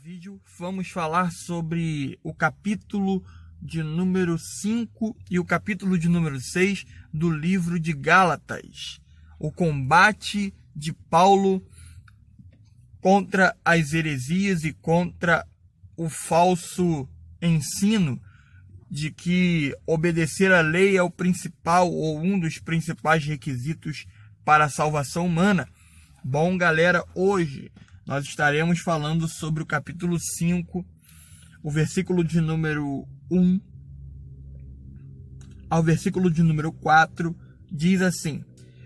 vídeo vamos falar sobre o capítulo de número 5 e o capítulo de número 6 do livro de Gálatas. O combate de Paulo contra as heresias e contra o falso ensino de que obedecer à lei é o principal ou um dos principais requisitos para a salvação humana. Bom, galera, hoje nós estaremos falando sobre o capítulo 5, o versículo de número 1 ao versículo de número 4, diz assim: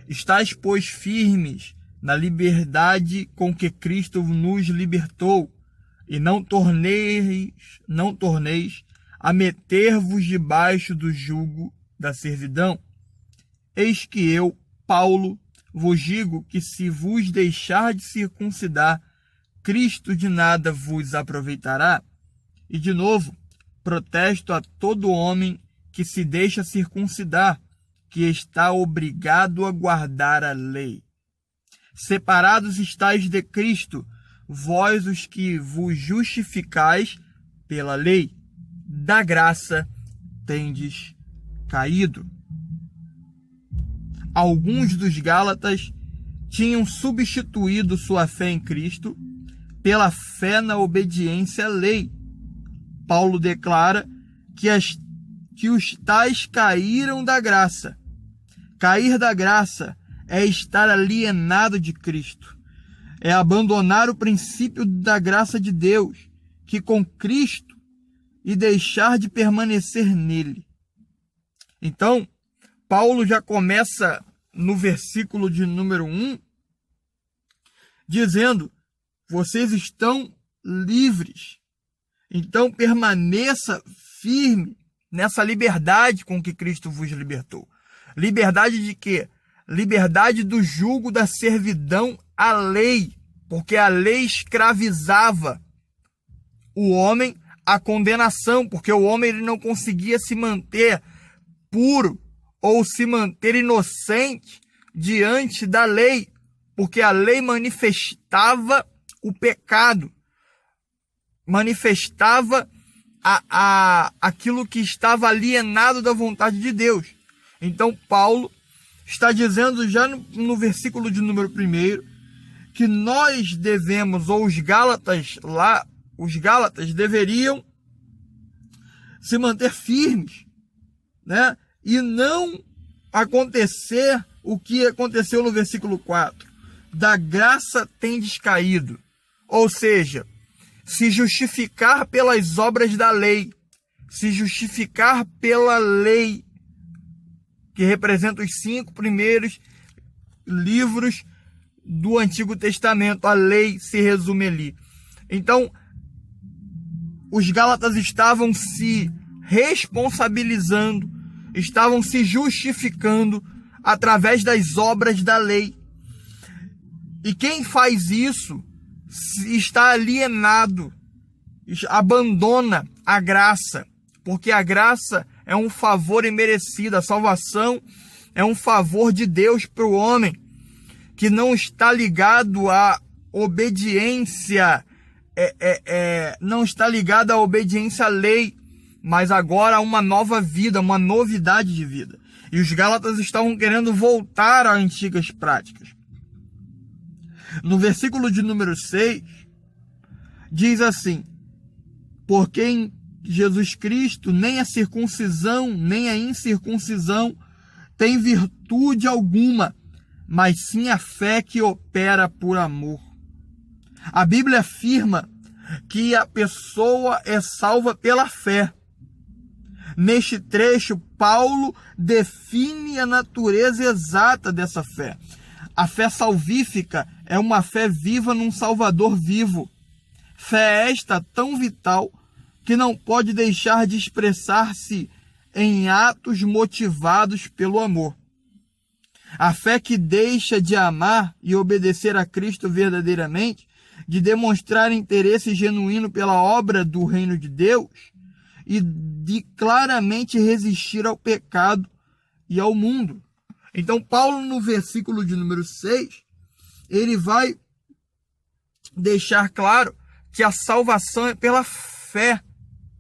Estais, pois, firmes na liberdade com que Cristo nos libertou, e não torneis a meter-vos debaixo do jugo da servidão. Eis que eu, Paulo, vos digo que se vos deixar de circuncidar, Cristo de nada vos aproveitará. E de novo, protesto a todo homem que se deixa circuncidar, que está obrigado a guardar a lei. Separados estáis de Cristo, vós os que vos justificais pela lei, da graça tendes caído. Alguns dos Gálatas tinham substituído sua fé em Cristo pela fé na obediência à lei. Paulo declara que os tais caíram da graça. Cair da graça é estar alienado de Cristo. É abandonar o princípio da graça de Deus, que com Cristo, e deixar de permanecer nele. Então, Paulo já começa no versículo de número 1, dizendo: vocês estão livres. Então permaneça firme nessa liberdade com que Cristo vos libertou. Liberdade de quê? Liberdade do jugo da servidão à lei, porque a lei escravizava o homem à condenação, porque o homem ele não conseguia se manter puro ou se manter inocente diante da lei, porque a lei manifestava o pecado, manifestava aquilo que estava alienado da vontade de Deus. Então Paulo está dizendo já no versículo de número 1 que nós devemos, ou os Gálatas deveriam se manter firmes, né? E não acontecer o que aconteceu no versículo 4. Da graça tendes caído. Ou seja, se justificar pelas obras da lei, se justificar pela lei, que representa os 5 primeiros livros do Antigo Testamento. A lei se resume ali. Então, os Gálatas estavam se responsabilizando, estavam se justificando através das obras da lei. E quem faz isso está alienado, abandona a graça, porque a graça é um favor imerecido, a salvação é um favor de Deus para o homem, que não está ligado à obediência, não está ligado à obediência à lei, mas agora a uma nova vida, uma novidade de vida. E os Gálatas estavam querendo voltar às antigas práticas. No versículo de número 6, diz assim: porque em Jesus Cristo nem a circuncisão, nem a incircuncisão tem virtude alguma, mas sim a fé que opera por amor. A Bíblia afirma que a pessoa é salva pela fé. Neste trecho, Paulo define a natureza exata dessa fé. A fé salvífica é uma fé viva num Salvador vivo. Fé esta tão vital que não pode deixar de expressar-se em atos motivados pelo amor. A fé que deixa de amar e obedecer a Cristo verdadeiramente, de demonstrar interesse genuíno pela obra do reino de Deus e de claramente resistir ao pecado e ao mundo. Então, Paulo, no versículo de número 6, ele vai deixar claro que a salvação é pela fé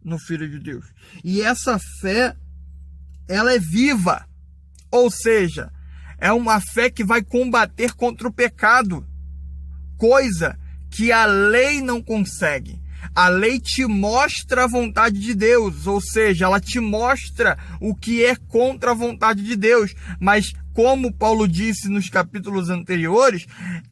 no Filho de Deus. E essa fé, ela é viva. Ou seja, é uma fé que vai combater contra o pecado. Coisa que a lei não consegue. A lei te mostra a vontade de Deus, ou seja, ela te mostra o que é contra a vontade de Deus. Mas como Paulo disse nos capítulos anteriores,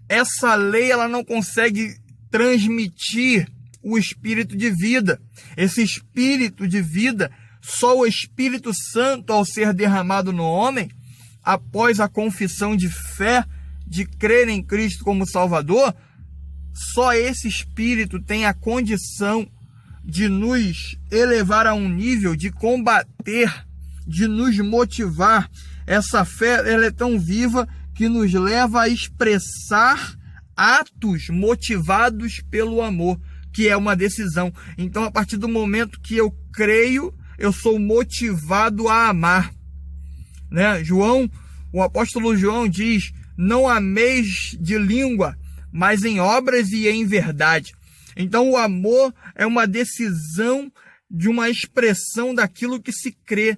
essa lei ela não consegue transmitir o espírito de vida. Esse espírito de vida, só o Espírito Santo, ao ser derramado no homem, após a confissão de fé, de crer em Cristo como Salvador, só esse Espírito tem a condição de nos elevar a um nível, de combater, de nos motivar. Essa fé, ela é tão viva que nos leva a expressar atos motivados pelo amor, que é uma decisão. Então, a partir do momento que eu creio, eu sou motivado a amar, né? O apóstolo João diz: não ameis de língua, mas em obras e em verdade. Então, o amor é uma decisão de uma expressão daquilo que se crê.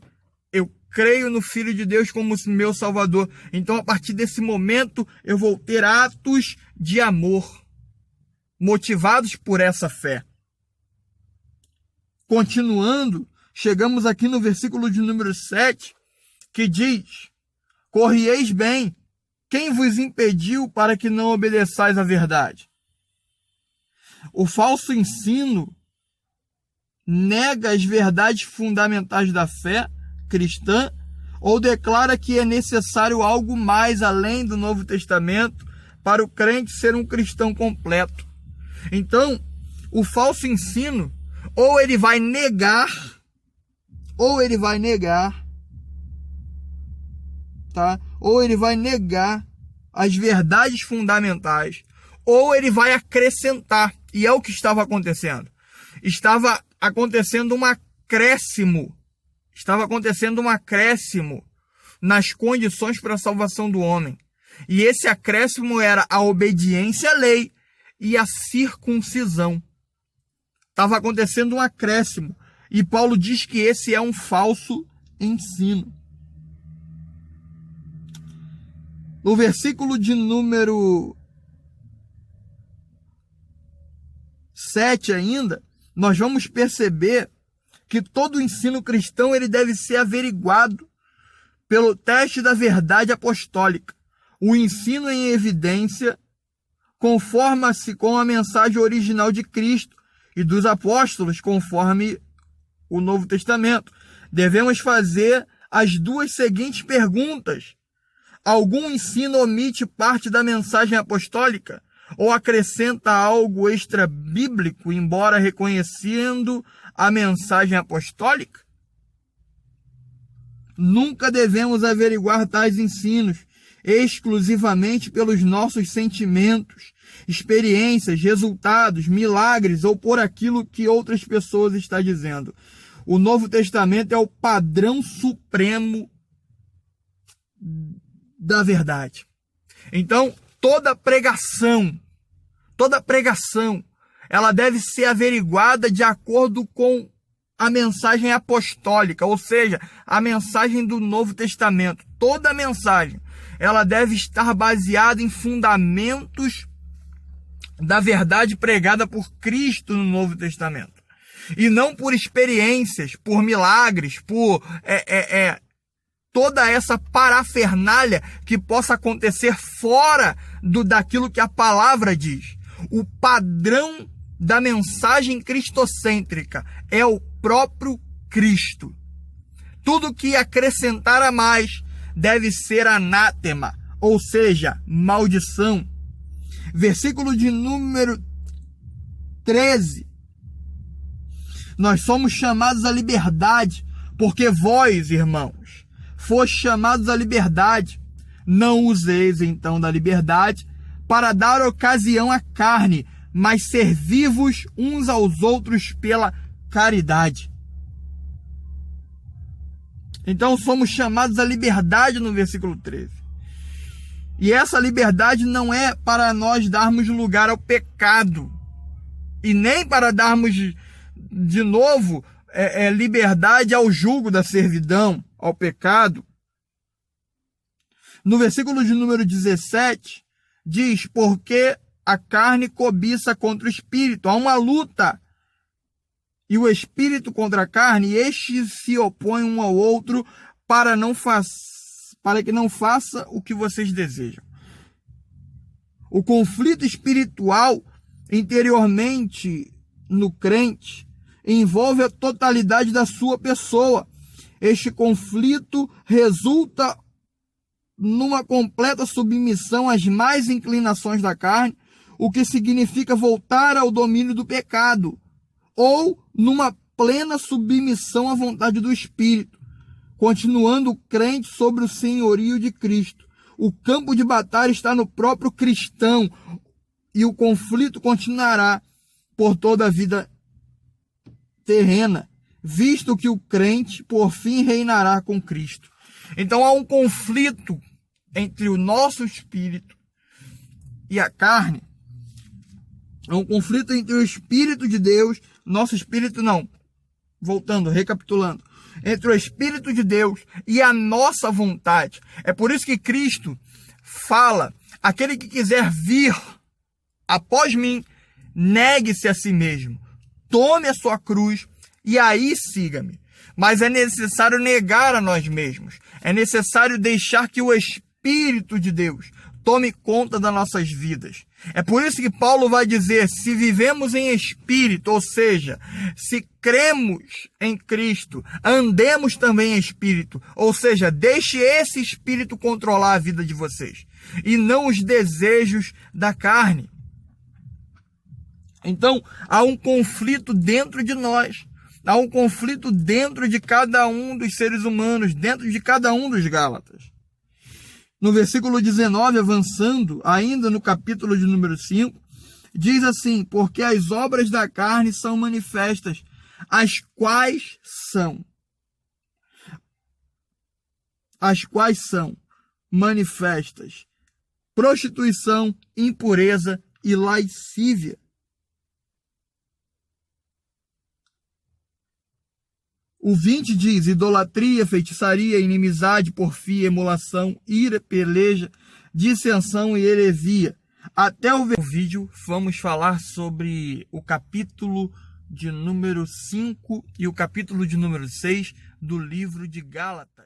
Eu creio no Filho de Deus como meu Salvador. Então, a partir desse momento, eu vou ter atos de amor, motivados por essa fé. Continuando, chegamos aqui no versículo de número 7, que diz: corrieis bem, quem vos impediu para que não obedeçais à verdade? O falso ensino nega as verdades fundamentais da fé cristã ou declara que é necessário algo mais além do Novo Testamento para o crente ser um cristão completo. Então, o falso ensino, ou ele vai negar, tá? Ou ele vai negar as verdades fundamentais, ou ele vai acrescentar. E é o que estava acontecendo. Estava acontecendo um acréscimo. Nas condições para a salvação do homem. E esse acréscimo era a obediência à lei e a circuncisão. Estava acontecendo um acréscimo. E Paulo diz que esse é um falso ensino. No versículo de número 7 ainda, nós vamos perceber que todo o ensino cristão ele deve ser averiguado pelo teste da verdade apostólica. O ensino em evidência conforma-se com a mensagem original de Cristo e dos apóstolos, conforme o Novo Testamento. Devemos fazer as duas seguintes perguntas: algum ensino omite parte da mensagem apostólica ou acrescenta algo extra-bíblico, embora reconhecendo a mensagem apostólica? Nunca devemos averiguar tais ensinos exclusivamente pelos nossos sentimentos, experiências, resultados, milagres ou por aquilo que outras pessoas estão dizendo. O Novo Testamento é o padrão supremo da verdade. Então, toda pregação, ela deve ser averiguada de acordo com a mensagem apostólica, ou seja, a mensagem do Novo Testamento. Toda mensagem, ela deve estar baseada em fundamentos da verdade pregada por Cristo no Novo Testamento. E não por experiências, por milagres, por toda essa parafernália que possa acontecer fora daquilo que a palavra diz. O padrão da mensagem cristocêntrica é o próprio Cristo. Tudo que acrescentar a mais deve ser anátema, ou seja, maldição. Versículo de número 13. Nós somos chamados à liberdade, porque vós, irmãos, foste chamados à liberdade. Não useis então da liberdade para dar ocasião à carne, mas servi-vos uns aos outros pela caridade. Então somos chamados à liberdade no versículo 13. E essa liberdade não é para nós darmos lugar ao pecado. e nem para darmos de novo liberdade ao jugo da servidão, ao pecado. No versículo de número 17, diz, porque a carne cobiça contra o espírito. Há uma luta. E o espírito contra a carne, e estes se opõem um ao outro para que não faça o que vocês desejam. O conflito espiritual interiormente no crente envolve a totalidade da sua pessoa. Este conflito resulta numa completa submissão às más inclinações da carne, o que significa voltar ao domínio do pecado, ou numa plena submissão à vontade do Espírito, continuando o crente sobre o senhorio de Cristo. O campo de batalha está no próprio cristão, e o conflito continuará por toda a vida terrena, visto que o crente, por fim, reinará com Cristo. Então há um conflito entre o nosso espírito e a carne. É um conflito entre o Espírito de Deus, nosso espírito não. Voltando, recapitulando. Entre o Espírito de Deus e a nossa vontade. É por isso que Cristo fala, aquele que quiser vir após mim, negue-se a si mesmo. Tome a sua cruz e aí siga-me. Mas é necessário negar a nós mesmos. É necessário deixar que o Espírito de Deus tome conta das nossas vidas. É por isso que Paulo vai dizer, se vivemos em espírito, ou seja, se cremos em Cristo, andemos também em espírito, ou seja, deixe esse espírito controlar a vida de vocês, e não os desejos da carne. Então, há um conflito dentro de nós, há um conflito dentro de cada um dos seres humanos, dentro de cada um dos Gálatas. No versículo 19, avançando, ainda no capítulo de número 5, diz assim, porque as obras da carne são manifestas, as quais são manifestas prostituição, impureza e lascívia. O 20 diz, idolatria, feitiçaria, inimizade, porfia, emulação, ira, peleja, dissensão e heresia. Até o vídeo vamos falar sobre o capítulo de número 5 e o capítulo de número 6 do livro de Gálatas.